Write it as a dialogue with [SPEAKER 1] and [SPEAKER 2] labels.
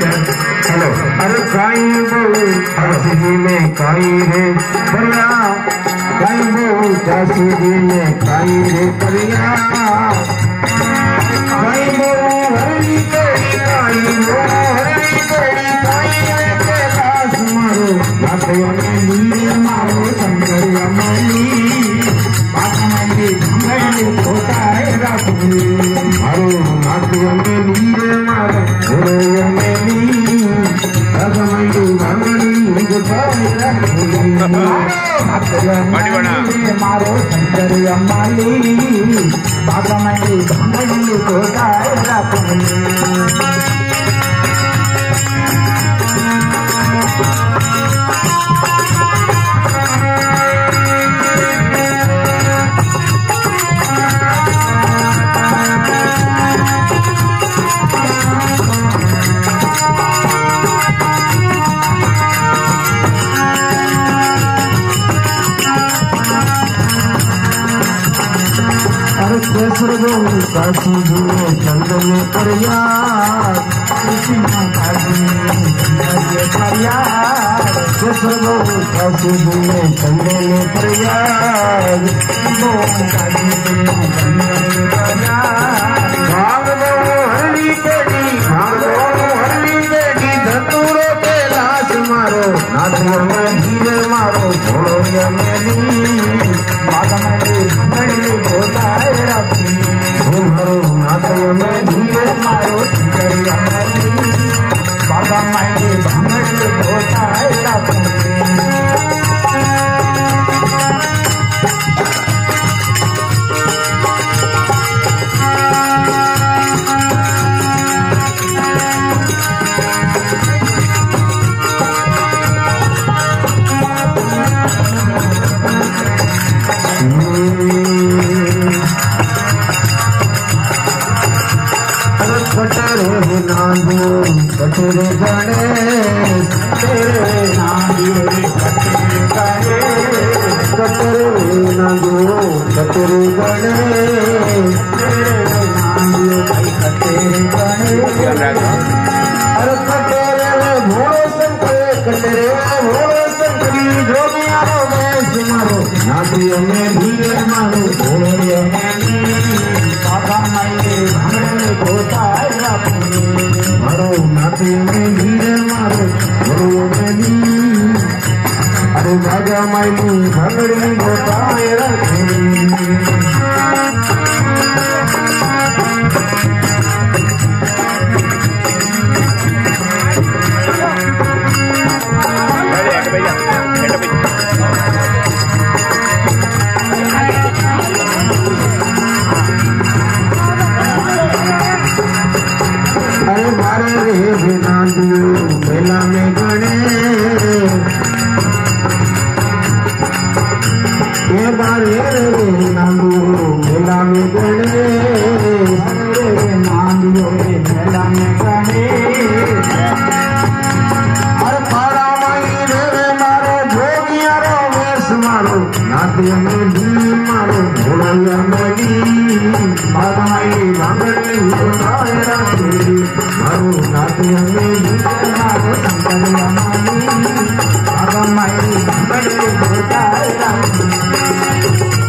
[SPEAKER 1] hello अरे काई बहु झांसी में काई रे परिया काई बहु झांसी में काई रे परिया काई बहु हरी तेरी काई बहु हरी तेरी काई रे कैलाश मारो नाथों में नीले मारो शंकर अमली पाकमंडी भंगड़ी होता है राखी मारो नाथों में नीले मारो घोड़ों में नी पाकमंडी भंगड़ी होता है राखी मारो शंकर अमली पाकमंडी भंगड़ी होता है राखी काशी में चंदन परिया काशी में काशी में चंदन परिया भाग दो हरी बेटी धतूरो के लाश मारो नाथियों में धीरे मारो घोड़ों में होता है राखी मारो नाथियों में धीरे मारो बाबा मायके भंगड़ी होता है राखी कटरे गणेश तेरे नाम कटरे नागो कटरे गणेश तेरे नाम कटरे गणेश अरे कटरे भोले शंकर कटरे भोले शंकरी जोगिया में मारो नाथियों में धीरे मारो भोले बाबा मायके भंगड़े होता है राखी मारो नाथियों में धीरे मारो घोड़ों में नी अरे बाजा मायके भंगड़े होता है राखी मेला में गणेश ये बारे नांदू मेला में गणेश नांदू मेला में गणेश अरे पारा माई रे मारो जोगिया रो वेश मारो नाथियों में धी मारो घोड़िया में दी बाबा माई भांगड़ी होता है राखी मारो नाथियों में धी मारो शंकर अमली बाबा माई भांगड़ी होता है राखी